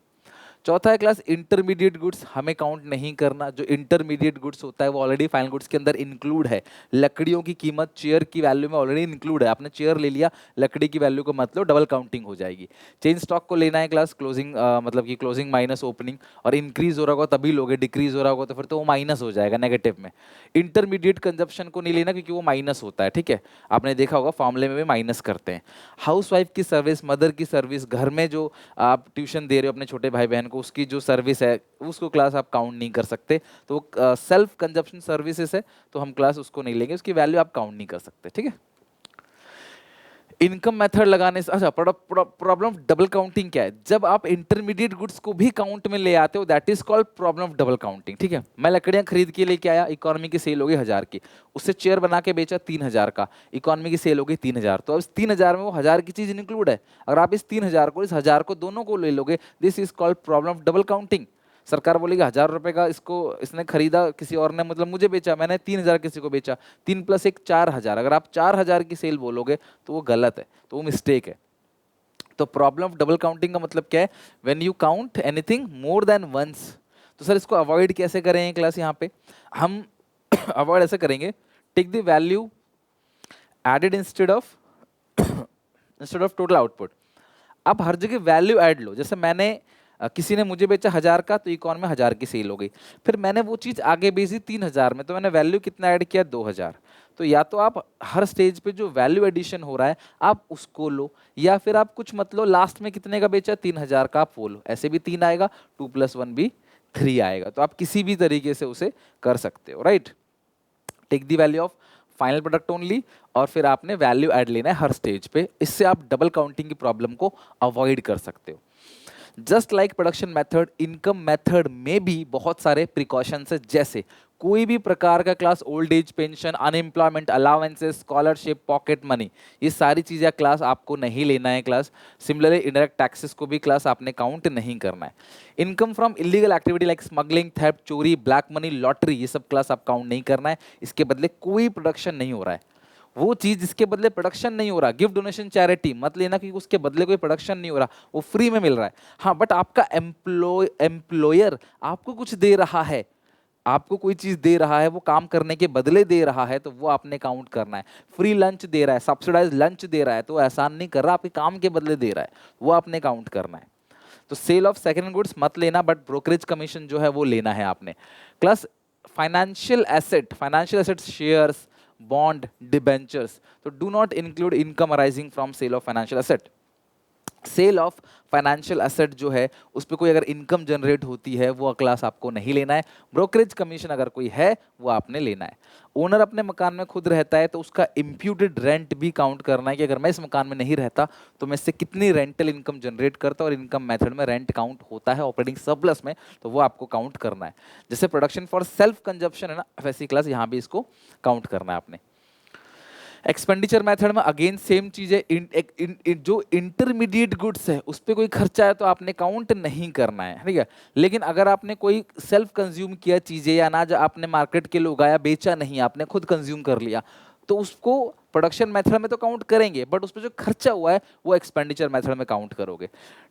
चौथा है क्लास इंटरमीडिएट गुड्स, हमें काउंट नहीं करना। जो इंटरमीडिएट गुड्स होता है वो ऑलरेडी फाइनल गुड्स के अंदर इंक्लूड है। लकड़ियों की कीमत चेयर की वैल्यू में ऑलरेडी इंक्लूड है, आपने चेयर ले लिया, लकड़ी की वैल्यू को मतलब डबल काउंटिंग हो जाएगी। चेंज स्टॉक को लेना है क्लास क्लोजिंग, मतलब कि क्लोजिंग माइनस ओपनिंग, और इंक्रीज हो रहा होगा तभी लोगे, डिक्रीज हो रहा होगा तो फिर तो वो माइनस हो जाएगा नेगेटिव में। इंटरमीडिएट कंजप्शन को नहीं लेना क्योंकि वो माइनस होता है। ठीक है, आपने देखा होगा फॉर्मूले में भी माइनस करते हैं। हाउसवाइफ की सर्विस, मदर की सर्विस, घर में जो आप ट्यूशन दे रहे हो अपने छोटे भाई बहन को, उसकी जो सर्विस है उसको क्लास आप काउंट नहीं कर सकते, तो सेल्फ कंजप्शन सर्विसेज है तो हम क्लास उसको नहीं लेंगे, उसकी वैल्यू आप काउंट नहीं कर सकते। ठीक है, इनकम मेथड लगाने से अच्छा प्रॉब्लम ऑफ डबल काउंटिंग क्या है? जब आप इंटरमीडिएट गुड्स को भी काउंट में ले आते हो, that is called problem of double counting. ठीक है, मैं लकड़ियां खरीद के लेके आया, इकोनॉमी की सेल हो गई 1000 की, उससे चेयर बना के बेचा 3000 का, इकोनॉमी की सेल हो गई 3000, तो अब इस 3000 में वो 1000 की चीज इंक्लूड है। अगर आप इस 3000 को, इस 1000 को, दोनों को ले लोगे, this is called problem of double counting. सरकार बोलेगी 1000 रुपए का इसको इसने खरीदा, किसी और ने मतलब मुझे बेचा, मैंने 3000 किसी को बेचा, 3 + 1 4000। अगर आप 4000 की सेल बोलोगे तो वो गलत है, तो वो मिस्टेक है। तो प्रॉब्लम ऑफ डबल काउंटिंग का मतलब क्या है? When you count anything more than once. तो सर इसको अवॉइड कैसे करें क्लास? यहाँ पे हम अवॉइड ऐसे करेंगे, take the value added instead of total output. आप हर जगह वैल्यू ऐड लो। जैसे मैंने किसी ने मुझे बेचा 1000 का, तो इकॉन में 1000 की सेल हो गई। फिर मैंने वो चीज आगे बेची 3000 में, तो मैंने वैल्यू कितना ऐड किया? 2000। तो या तो आप हर स्टेज पे जो वैल्यू एडिशन हो रहा है आप उसको लो, या फिर आप कुछ मत लो, लास्ट में कितने का बेचा? 3000 का, आप वो लो। ऐसे भी 3 आएगा, 2 + 1 भी 3 आएगा। तो आप किसी भी तरीके से उसे कर सकते हो, right. Take the value of final product only, और फिर आपने वैल्यू ऐड लेना है हर स्टेज पे। इससे आप डबल काउंटिंग की प्रॉब्लम को अवॉइड कर सकते हो। Just like production method, income method में भी बहुत सारे प्रिकॉशंस है। जैसे कोई भी प्रकार का class old age pension, unemployment allowances, scholarship, pocket money, ये सारी चीज़ें क्लास आपको नहीं लेना है क्लास। सिमिलरली इनडायरेक्ट टैक्सेस को भी क्लास आपने काउंट नहीं करना है। Income from illegal activity like smuggling, theft, चोरी, ब्लैक मनी, लॉटरी, ये सब क्लास आप काउंट नहीं करना है। इसके बदले कोई प्रोडक्शन नहीं हो रहा है, वो चीज जिसके बदले प्रोडक्शन नहीं हो रहा, गिफ्ट, डोनेशन, चैरिटी मत लेना क्योंकि उसके बदले कोई प्रोडक्शन नहीं हो रहा, वो फ्री में मिल रहा है। हाँ, बट आपका एम्प्लॉयर आपको कुछ दे रहा है, आपको कोई चीज दे रहा है, वो काम करने के बदले दे रहा है, तो वो आपने काउंट करना है। फ्री लंच दे रहा है, सब्सिडाइज लंच दे रहा है, तो एहसान नहीं कर रहा, आपके काम के बदले दे रहा है, वो आपने काउंट करना है। तो सेल ऑफ सेकेंड गुड्स मत लेना, बट ब्रोकरेज कमीशन जो है वो लेना है आपने। Plus financial asset shares, bond, debentures, तो do not include income arising from sale of financial asset. Sale of financial asset जो है उस पर कोई अगर इनकम जनरेट होती है वो क्लास आपको नहीं लेना है। ब्रोकरेज कमीशन अगर कोई है वो आपने लेना है। ओनर अपने मकान में खुद रहता है तो उसका इम्प्यूटेड रेंट भी काउंट करना है कि अगर मैं इस मकान में नहीं रहता तो मैं इससे कितनी रेंटल इनकम जनरेट करता, और इनकम मेथड में रेंट काउंट होता है ऑपरेटिंग सरप्लस में, तो वो आपको काउंट करना है। जैसे प्रोडक्शन फॉर सेल्फ कंजप्शन है ना, वैसी क्लास यहाँ भी इसको काउंट करना है आपने। एक्सपेंडिचर मेथड में अगेन सेम चीज है, जो इंटरमीडिएट गुड्स है उस पर कोई खर्चा है तो आपने काउंट नहीं करना है, ठीक है। लेकिन अगर आपने कोई सेल्फ कंज्यूम किया चीजें या अनाज आपने मार्केट के लिए उगाया, बेचा नहीं, आपने खुद कंज्यूम कर लिया, तो उसको प्रोडक्शन मेथड में तो काउंट करेंगे, बट उस पर जो खर्चा हुआ है वो एक्सपेंडिचर मेथड में काउंट करोगे।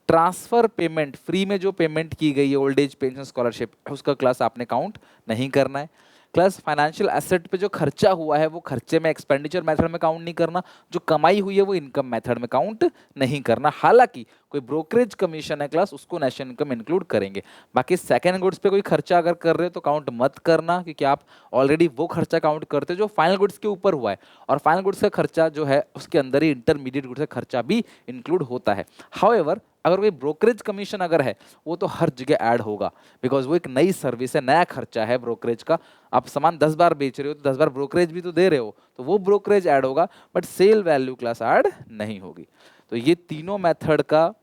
ट्रांसफर पेमेंट, फ्री में जो पेमेंट की गई है, ओल्ड एज पेंशन, स्कॉलरशिप, उसका क्लास आपने काउंट नहीं करना है। प्लस फाइनेंशियल एसेट पे जो खर्चा हुआ है वो खर्चे में एक्सपेंडिचर मेथड में काउंट नहीं करना, जो कमाई हुई है वो इनकम मेथड में काउंट नहीं करना। हालांकि कोई ब्रोकरेज कमीशन है क्लास, उसको नेशनल इनकम इंक्लूड करेंगे। बाकी सेकंड गुड्स पे कोई खर्चा अगर कर रहे हो तो काउंट मत करना, क्योंकि आप ऑलरेडी वो खर्चा काउंट करते हो जो फाइनल गुड्स के ऊपर हुआ है, और फाइनल गुड्स का खर्चा जो है उसके अंदर ही इंटरमीडिएट गुड्स का खर्चा भी इंक्लूड होता है। हाउएवर अगर कोई ब्रोकरेज कमीशन अगर है वो तो हर जगह ऐड होगा, बिकॉज वो एक नई सर्विस है, नया खर्चा है ब्रोकरेज का। आप सामान 10 बार बेच रहे हो तो 10 बार ब्रोकरेज भी तो दे रहे हो, तो वो ब्रोकरेज ऐड होगा, but sale value class add नहीं होगी। तो ये तीनों मेथड का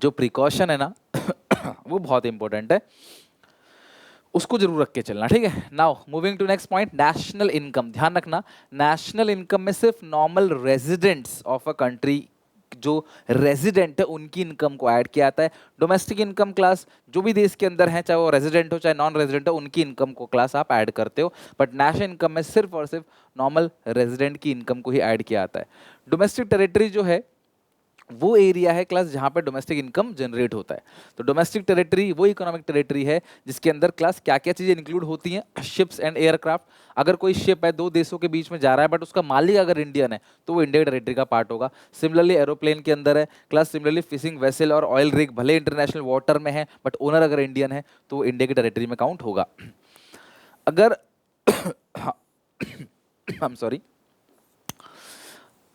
जो प्रिकॉशन है ना वो बहुत इंपॉर्टेंट है, उसको जरूर रख के चलना, ठीक है। Now moving to next point, national income. ध्यान रखना, नेशनल इनकम में सिर्फ normal residents of a country, जो रेजिडेंट है उनकी इनकम को ऐड किया जाता है। डोमेस्टिक इनकम क्लास जो भी देश के अंदर है, चाहे वो रेजिडेंट हो चाहे नॉन रेजिडेंट हो, उनकी इनकम को क्लास आप ऐड करते हो। बट नेशनल इनकम में सिर्फ और सिर्फ नॉर्मल रेजिडेंट की इनकम को ही ऐड किया जाता है। डोमेस्टिक टेरिटरी जो है वो एरिया है क्लास जहां पर डोमेस्टिक इनकम जनरेट होता है। तो डोमेस्टिक टेरिटरी वो इकोनॉमिक टेरिटरी है जिसके अंदर क्लास क्या क्या चीजें इंक्लूड होती हैं। शिप्स एंड एयरक्राफ्ट, अगर कोई शिप है दो देशों के बीच में जा रहा है बट उसका मालिक अगर इंडियन है तो वो इंडिया टेरिटरी का पार्ट होगा। सिमिलरली एरोप्लेन के अंदर है क्लास, सिमिलरली फिशिंग वेसल और ऑयल रिग भले इंटरनेशनल वाटर में है बट ओनर अगर इंडियन है तो वो इंडिया की टेरिटरी में काउंट होगा। अगर आई एम सॉरी,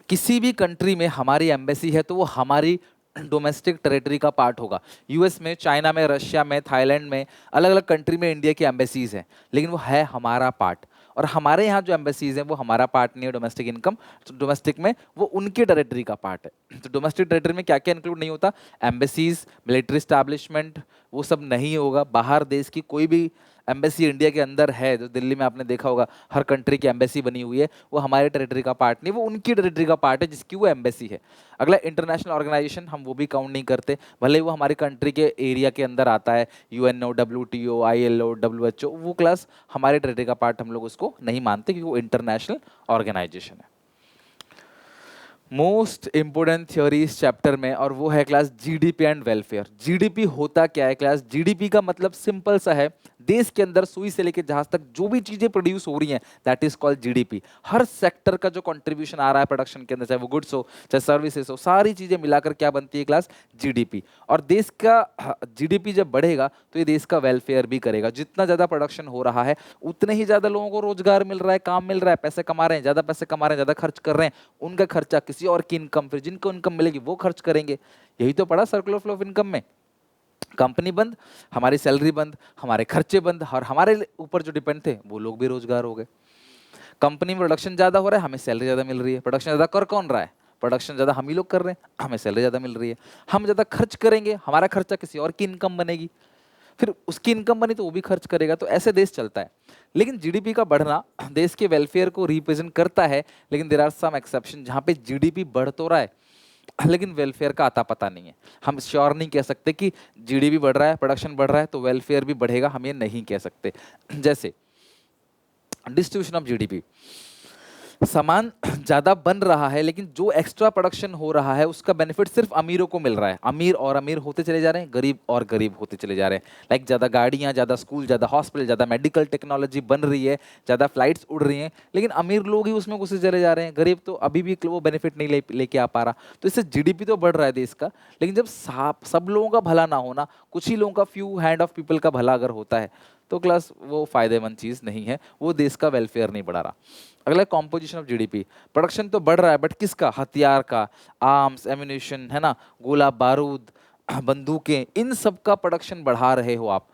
किसी भी कंट्री में हमारी एम्बेसी है तो वो हमारी डोमेस्टिक टेरिटरी का पार्ट होगा। यूएस में, चाइना में, रशिया में, थाईलैंड में, अलग अलग कंट्री में इंडिया की एम्बेसीज हैं, लेकिन वो है हमारा पार्ट। और हमारे यहाँ जो एम्बेसीज हैं वो हमारा पार्ट नहीं है डोमेस्टिक इनकम, तो डोमेस्टिक में वो उनके टेरिटरी का पार्ट है। तो डोमेस्टिक टेरिटरी में क्या क्या इंक्लूड नहीं होता, एम्बेसीज, मिलिट्री स्टैब्लिशमेंट, वो सब नहीं होगा। बाहर देश की कोई भी एम्बेसी इंडिया के अंदर है, जो दिल्ली में आपने देखा होगा हर कंट्री की एम्बेसी बनी हुई है, वो हमारे टेरिटरी का पार्ट नहीं, वो उनकी टेरिटरी का पार्ट है जिसकी वो एम्बेसी है। अगला इंटरनेशनल ऑर्गेनाइजेशन, हम वो भी काउंट नहीं करते, भले ही वो हमारी कंट्री के एरिया के अंदर आता है, यूएनओ, डब्ल्यूटीओ, आईएलओ, डब्ल्यूएचओ, वो क्लास हमारे टेरिटरी का पार्ट हम लोग उसको नहीं मानते क्योंकि वो इंटरनेशनल ऑर्गेनाइजेशन है। मोस्ट इंपोर्टेंट थ्योरी इस चैप्टर में, और वो है class GDP and welfare. GDP होता क्या है क्लास? जीडीपी का मतलब सिंपल सा है, देश के अंदर सुई से लेकर जहाज तक जो भी चीजें प्रोड्यूस हो रही हैं, that is called GDP. Her sector का जो कंट्रीब्यूशन आ रहा है प्रोडक्शन के अंदर, चाहे वो गुड्स हो चाहे सर्विसेज हो, सारी चीजें मिलाकर क्या बनती है क्लास? जीडीपी। और देश का जीडीपी जब बढ़ेगा तो ये देश का वेलफेयर भी करेगा। जितना ज्यादा प्रोडक्शन हो रहा है उतने ही ज्यादा लोगों को रोजगार मिल रहा है, काम मिल रहा है, पैसे कमा रहे हैं, ज्यादा पैसे कमा रहे हैं, ज्यादा खर्च कर रहे हैं, उनका खर्चा किसी और की इनकम, फिर जिनको इनकम मिलेगी वो खर्च करेंगे। यही तो पड़ा सर्कुलर फ्लो ऑफ इनकम में। कंपनी बंद, हमारी सैलरी बंद, हमारे खर्चे बंद, और हमारे ऊपर जो डिपेंड थे वो लोग भी रोजगार हो गए। कंपनी में प्रोडक्शन ज्यादा हो रहा है, हमें सैलरी ज्यादा मिल रही है। प्रोडक्शन ज्यादा कर कौन रहा है? प्रोडक्शन ज्यादा हम ही लोग कर रहे हैं, हमें सैलरी ज्यादा मिल रही है। हम ज्यादा खर्च करेंगे, हमारा खर्चा किसी और की इनकम बनेगी, फिर उसकी इनकम बनी तो वो भी खर्च करेगा। तो ऐसे देश चलता है। लेकिन जीडीपी का बढ़ना देश के वेलफेयर को रिप्रेजेंट करता है, लेकिन देयर आर सम एक्सेप्शन जहां पे जीडीपी बढ़ तो रहा है लेकिन वेलफेयर का आता पता नहीं है। हम श्योर नहीं कह सकते कि जीडीपी बढ़ रहा है, प्रोडक्शन बढ़ रहा है तो वेलफेयर भी बढ़ेगा, हम ये नहीं कह सकते। जैसे डिस्ट्रीब्यूशन ऑफ जीडीपी, सामान ज्यादा बन रहा है लेकिन जो एक्स्ट्रा प्रोडक्शन हो रहा है उसका बेनिफिट सिर्फ अमीरों को मिल रहा है। अमीर और अमीर होते चले जा रहे हैं, गरीब और गरीब होते चले जा रहे हैं। लाइक ज्यादा गाड़ियां, ज्यादा स्कूल, ज्यादा हॉस्पिटल, ज्यादा मेडिकल टेक्नोलॉजी बन रही है, ज्यादा फ्लाइट्स उड़ रही हैं, लेकिन अमीर लोग ही उसमें घुसे चले जा रहे हैं, गरीब तो अभी भी वो बेनिफिट नहीं लेके आ पा रहा। तो इससे जीडीपी तो बढ़ रहा है देश का, लेकिन जब सब लोगों का भला ना होना, कुछ ही लोगों का, फ्यू हैंड ऑफ पीपल का भला अगर होता है तो क्लास वो फायदेमंद चीज नहीं है, वो देश का वेलफेयर नहीं बढ़ा रहा। अगला कॉम्पोजिशन ऑफ जीडीपी, प्रोडक्शन तो बढ़ रहा है बट किसका? हथियार का, आर्म्स, एम्यूनिशन, है ना, गोला बारूद, बंदूकें, इन सब का प्रोडक्शन बढ़ा रहे हो आप,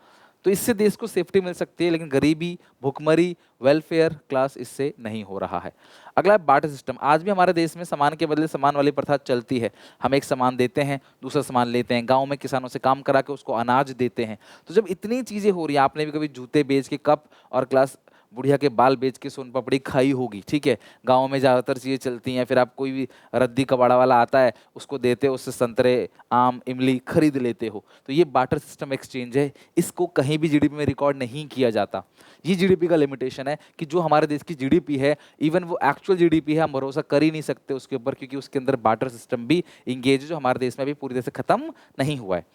तो इससे देश को सेफ्टी मिल सकती है, लेकिन गरीबी, भुखमरी, वेलफेयर क्लास इससे नहीं हो रहा है। अगला है बार्टर सिस्टम। आज भी हमारे देश में सामान के बदले सामान वाली प्रथा चलती है। हम एक सामान देते हैं, दूसरा सामान लेते हैं, गांव में किसानों से काम करा के उसको अनाज देते हैं। तो जब इतनी चीजें हो रही हैं, आपने भी कभी जूते बेच के, कप और क्लास बुढ़िया के बाल बेच के सोन पापड़ी खाई होगी, ठीक है, गांव में ज़्यादातर चीज़ें चलती हैं। फिर आप कोई भी रद्दी कबाड़ा वाला आता है उसको देते हो, उससे संतरे, आम, इमली खरीद लेते हो। तो ये बार्टर सिस्टम एक्सचेंज है, इसको कहीं भी जीडीपी में रिकॉर्ड नहीं किया जाता। ये जीडीपी का लिमिटेशन है कि जो हमारे देश की जीडीपी है, इवन वो एक्चुअल जीडीपी है, हम भरोसा कर ही नहीं सकते उसके ऊपर, क्योंकि उसके अंदर बार्टर सिस्टम भी इंगेज है, जो हमारे देश में अभी पूरी तरह से खत्म नहीं हुआ है।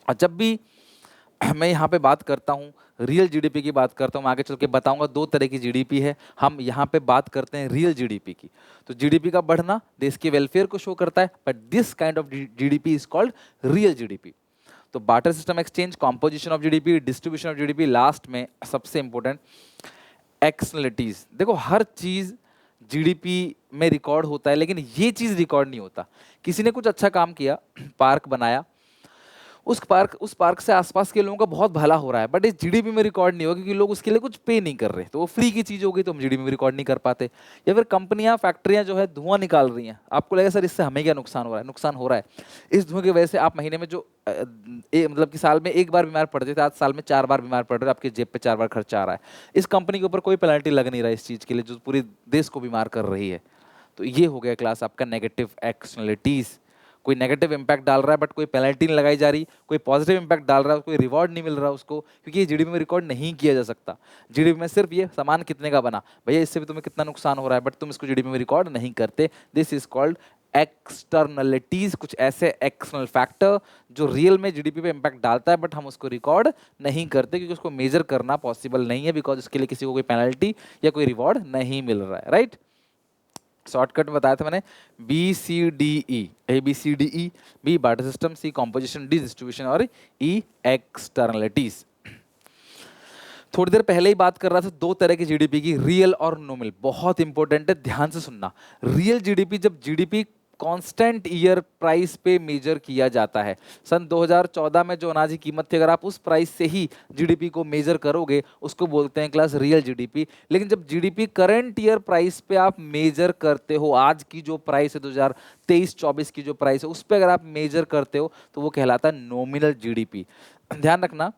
और जब भी मैं यहाँ पे बात करता हूँ, रियल जीडीपी की बात करता हूँ, मैं आगे चल के बताऊंगा दो तरह की जीडीपी है, हम यहाँ पे बात करते हैं रियल जीडीपी की। तो जीडीपी का बढ़ना देश के वेलफेयर को शो करता है, but this kind of GDP is called real GDP. तो barter system exchange, composition of GDP, distribution of GDP, last में सबसे इंपॉर्टेंट एक्सटर्नलिटीज। देखो हर चीज जीडीपी में रिकॉर्ड होता है, लेकिन ये चीज रिकॉर्ड नहीं होता। किसी ने कुछ अच्छा काम किया, पार्क बनाया, उस पार्क से आसपास के लोगों का बहुत भला हो रहा है, बट इस जीडीपी में रिकॉर्ड नहीं होगा क्योंकि लोग उसके लिए कुछ पे नहीं कर रहे, तो वो फ्री की चीज होगी तो हम जीडीपी में रिकॉर्ड नहीं कर पाते। या फिर कंपनियां, फैक्ट्रियां जो है धुआं निकाल रही हैं, आपको लगेगा सर इससे हमें क्या नुकसान हो रहा है? नुकसान हो रहा है। इस धुएं की वजह से आप महीने में जो मतलब कि साल में एक बार बीमार पड़ते थे, आज साल में 4 बार बीमार पड़ रहे हो, आपकी जेब पे 4 बार खर्चा आ रहा है। इस कंपनी के ऊपर कोई पेनल्टी लग नहीं रहा है इस चीज के लिए, जो पूरे देश को बीमार कर रही है। तो ये हो गया क्लास आपका नेगेटिव एक्सटर्नलिटीज। कोई नेगेटिव इंपैक्ट डाल रहा है बट कोई पेनल्टी नहीं लगाई जा रही, कोई पॉजिटिव इंपैक्ट डाल रहा है, कोई रिवॉर्ड नहीं मिल रहा उसको, क्योंकि ये जीडीपी में रिकॉर्ड नहीं किया जा सकता। जीडीपी में सिर्फ ये सामान कितने का बना, भैया इससे भी तुम्हें कितना नुकसान हो रहा है, बट तुम इसको जीडीपी में रिकॉर्ड नहीं करते। दिस इज कॉल्ड एक्सटर्नलिटीज, कुछ ऐसे एक्सटर्नल फैक्टर जो रियल में जीडीपी पे इंपैक्ट डालता है बट हम उसको रिकॉर्ड नहीं करते, क्योंकि उसको मेजर करना पॉसिबल नहीं है, बिकॉज उसके लिए किसी को कोई पेनल्टी या कोई रिवॉर्ड नहीं मिल रहा है, राइट। शॉर्टकट में बताया था मैंने, B C D E, A B C D E, B barter system, C composition, D distribution और ई एक्सटर्नलिटीज। थोड़ी देर पहले ही बात कर रहा था दो तरह की जीडीपी की, रियल और नॉमिनल। बहुत इंपॉर्टेंट है, ध्यान से सुनना। रियल जीडीपी, जब जीडीपी कांस्टेंट ईयर प्राइस पे मेजर किया जाता है। सन 2014 में जो अनाज की कीमत थी, अगर आप उस प्राइस से ही जीडीपी को मेजर करोगे, उसको बोलते हैं क्लास रियल जीडीपी। लेकिन जब जीडीपी करंट ईयर प्राइस पे आप मेजर करते हो, आज की जो प्राइस है 2023-24 की जो प्राइस है उस पे अगर आप मेजर करते हो, तो वो कहलाता है नॉमिनल जीडीपी। ध्यान रखना,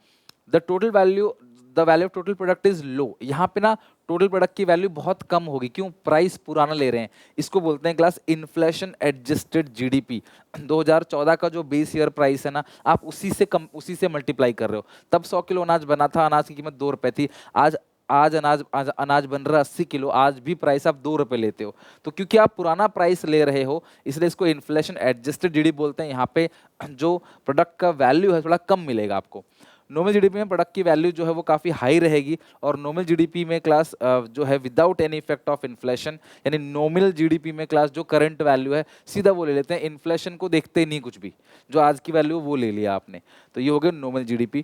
the value of total product is low. यहाँ पे ना टोटल प्रोडक्ट की वैल्यू बहुत कम होगी, क्यों? प्राइस पुराना ले रहे हैं। इसको बोलते हैं क्लास इन्फ्लेशन एडजस्टेड जीडीपी। 2014 का जो बेस ईयर प्राइस है ना, आप उसी से मल्टीप्लाई कर रहे हो। तब 100 किलो अनाज बना था, अनाज की कीमत 2 रुपए थी। आज अनाज बन रहा 80 किलो, आज भी प्राइस आप 2 रुपए लेते हो। तो क्योंकि आप पुराना प्राइस ले रहे हो, इसलिए इसको इन्फ्लेशन एडजस्टेड जीडीपी बोलते हैं। यहाँ पे जो प्रोडक्ट का वैल्यू है थोड़ा कम मिलेगा आपको। नॉमिनल जीडीपी में प्रोडक्ट की वैल्यू जो है वो काफ़ी हाई रहेगी, और नॉमिनल जीडीपी में क्लास जो है without any effect of inflation, यानी नॉमिनल जीडीपी में क्लास जो करंट वैल्यू है सीधा वो ले लेते हैं, इन्फ्लेशन को देखते ही नहीं कुछ भी, जो आज की वैल्यू वो ले लिया आपने। तो ये हो गया nominal GDP.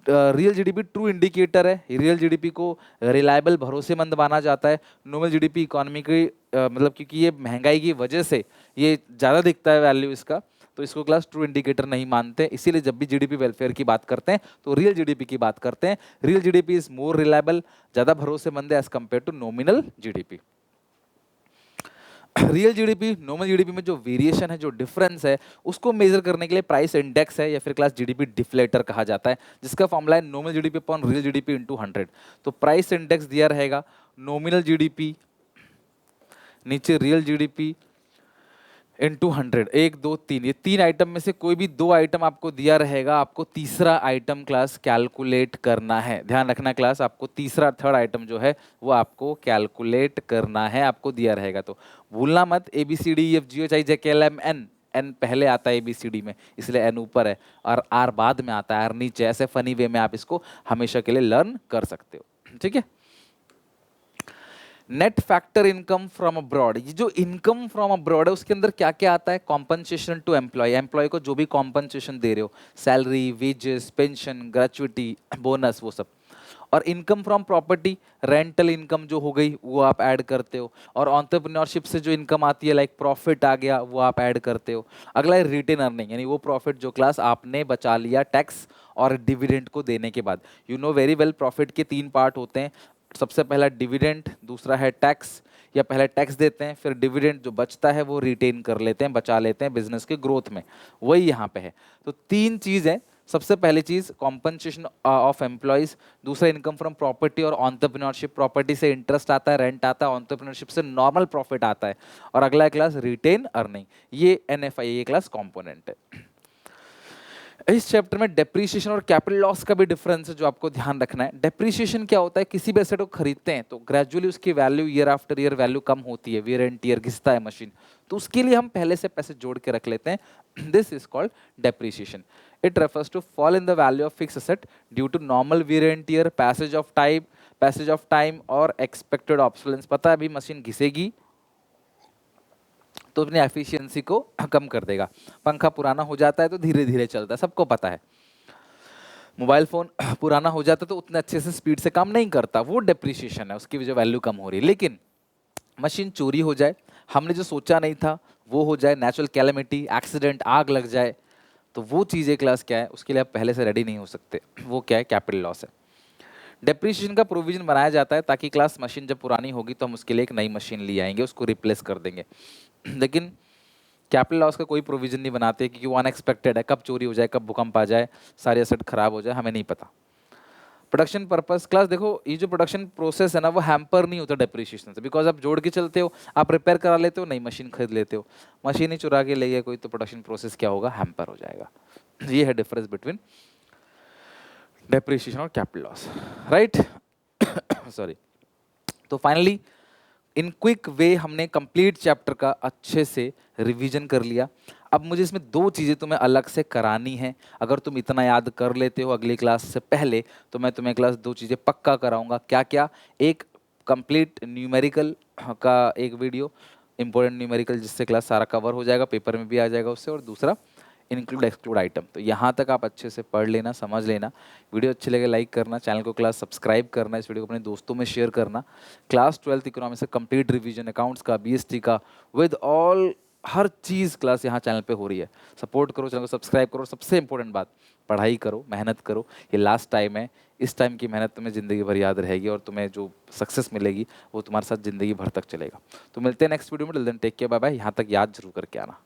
Real GDP true indicator है। रियल जीडीपी को रिलायबल, भरोसेमंद माना जाता है। नॉमिनल जीडीपी इकोनॉमी की मतलब क्योंकि ये महंगाई की वजह से ये ज़्यादा दिखता है वैल्यू इसका, तो इसको क्लास ट्रू इंडिकेटर नहीं मानते। इसीलिए जब भी जीडीपी वेलफेयर की बात करते हैं तो रियल जीडीपी की बात करते हैं। Real GDP is more reliable, ज़्यादा भरोसेमंद है as compared to nominal GDP. Real GDP nominal GDP में जो वेरिएशन है, जो डिफरेंस है, उसको मेजर करने के लिए प्राइस इंडेक्स है, या फिर क्लास जीडीपी डिफ्लेटर कहा जाता है, जिसका फॉर्मूला है nominal GDP upon real GDP into 100। तो प्राइस इंडेक्स दिया रहेगा नॉमिनल जीडीपी, नीचे रियल जीडीपी इनटू 100, 1 2 3, ये 3 आइटम में से कोई भी 2 आइटम आपको दिया रहेगा, आपको तीसरा आइटम क्लास कैलकुलेट करना है। ध्यान रखना क्लास, आपको तीसरा थर्ड आइटम जो है वो आपको कैलकुलेट करना है, आपको दिया रहेगा। तो भूलना मत, A B C D E F G H I J K L M N, N पहले आता है ए बी सी डी में, इसलिए एन ऊपर है, और आर बाद में आता है, आर नीचे। ऐसे फनी वे में आप इसको हमेशा के लिए लर्न कर सकते हो, ठीक है। Net factor income from abroad, ये जो इनकम फ्रॉम अब्रॉड है उसके अंदर क्या क्या आता है? कॉम्पनसेशन टू एम्प्लॉय, एम्प्लॉय को जो भी कॉम्पनसेशन दे रहे हो, salary, wages, pension, gratuity, bonus, वो सब। और income from property, rental income जो हो गई वो आप ऐड करते हो। और एंटरप्रेन्योरशिप से जो इनकम आती है लाइक प्रॉफिट आ गया, वो आप ऐड करते हो। अगला है रिटेन अर्निंग, यानी वो प्रॉफिट जो क्लास आपने बचा लिया टैक्स और डिविडेंड को देने के बाद। You know very well, profit के 3 पार्ट होते हैं। सबसे पहला डिविडेंड, दूसरा है टैक्स, या पहले टैक्स देते हैं, फिर डिविडेंड जो बचता है वो रिटेन कर लेते हैं, बचा लेते हैं बिजनेस के ग्रोथ में। वही यहाँ पे है। तो 3 चीज़ है। सबसे पहली चीज कॉम्पनसेशन ऑफ एम्प्लॉयज, दूसरा इनकम फ्रॉम प्रॉपर्टी और एंटरप्रेन्योरशिप, प्रॉपर्टी से इंटरेस्ट आता है, रेंट आता है, एंटरप्रेन्योरशिप से नॉर्मल प्रॉफिट आता है। और अगला क्लास रिटेन अर्निंग, ये एनएफआई ये क्लास कंपोनेंट है। इस चैप्टर में डेप्रीशिएशन और कैपिटल लॉस का भी डिफरेंस है जो आपको ध्यान रखना है। डेप्रीशिएशन क्या होता है? किसी भी एसेट को खरीदते हैं तो ग्रेजुअली उसकी value year after year value कम होती है, वियर एंड टियर घिसता है मशीन, तो उसके लिए हम पहले से पैसे जोड़ के रख लेते हैं। This is called depreciation. It refers to fall in the value of fix asset due to normal wear and tear, passage of time और एक्सपेक्टेड ऑब्सोलेंस। पता है अभी मशीन घिसेगी तो अपनी एफिशिएंसी को कम कर देगा। पंखा पुराना हो जाता है तो धीरे धीरे चलता है, सबको पता है। मोबाइल फोन पुराना हो जाता है तो उतने अच्छे से स्पीड से काम नहीं करता, वो डेप्रिसिएशन है, उसकी वजह वैल्यू कम हो रही है। लेकिन मशीन चोरी हो जाए, हमने जो सोचा नहीं था वो हो जाए, नेचुरल कैलेमिटी, एक्सीडेंट, आग लग जाए, तो वो चीज़ क्लास क्या है, उसके लिए आप पहले से रेडी नहीं हो सकते। वो क्या है? कैपिटल लॉस है। डेप्रिसिएशन का प्रोविजन बनाया जाता है ताकि क्लास मशीन जब पुरानी होगी तो हम उसके लिए एक नई मशीन ले आएंगे, उसको रिप्लेस कर देंगे। लेकिन कैपिटल लॉस का कोई प्रोविजन नहीं बनाते क्योंकि वो अनएक्सपेक्टेड है, कब चोरी हो जाए, कब भूकंप आ जाए, सारे एसेट खराब हो जाए, हमें नहीं पता। प्रोडक्शन पर्पस क्लास देखो, ये जो प्रोडक्शन प्रोसेस है ना वो हैम्पर नहीं होता डेप्रिसिएशन से, बिकॉज आप जोड़ के चलते हो, आप रिपेयर करा लेते हो, नई मशीन खरीद लेते हो। मशीन ही चुरा के ले गया कोई तो प्रोडक्शन प्रोसेस क्या होगा? हैम्पर हो जाएगा। ये है डिफरेंस बिटवीन डेप्रिसिएशन और कैपिटल लॉस, राइट? सॉरी। तो फाइनली इन क्विक वे हमने कंप्लीट चैप्टर का अच्छे से रिवीजन कर लिया। अब मुझे इसमें 2 चीज़ें तुम्हें अलग से करानी है। अगर तुम इतना याद कर लेते हो अगली क्लास से पहले तो मैं तुम्हें क्लास 2 चीज़ें पक्का कराऊंगा। क्या क्या? एक कंप्लीट न्यूमेरिकल का एक वीडियो, इंपॉर्टेंट न्यूमेरिकल, जिससे क्लास सारा कवर हो जाएगा, पेपर में भी आ जाएगा उससे। और दूसरा इंक्लूड एक्सक्लूड आइटम। तो यहाँ तक आप अच्छे से पढ़ लेना, समझ लेना। वीडियो अच्छी लगे लाइक करना, चैनल को क्लास सब्सक्राइब करना, इस वीडियो को अपने दोस्तों में शेयर करना। क्लास 12th इकोनॉमिक्स का कंप्लीट रिवीजन, अकाउंट्स का, बीएसटी का, with all her cheese class यहाँ चैनल पे हो रही है। सपोर्ट करो, चैनल को सब्सक्राइब करो। सबसे इंपॉर्टेंट बात, पढ़ाई करो, मेहनत करो। ये लास्ट टाइम है। इस टाइम की मेहनत तुम्हें ज़िंदगी भर याद रहेगी और तुम्हें जो सक्सेस मिलेगी वो तुम्हारे साथ ज़िंदगी भर तक चलेगा। तो मिलते हैं नेक्स्ट वीडियो में। Till then take care, bye bye. यहाँ तक याद जरूर करके आना।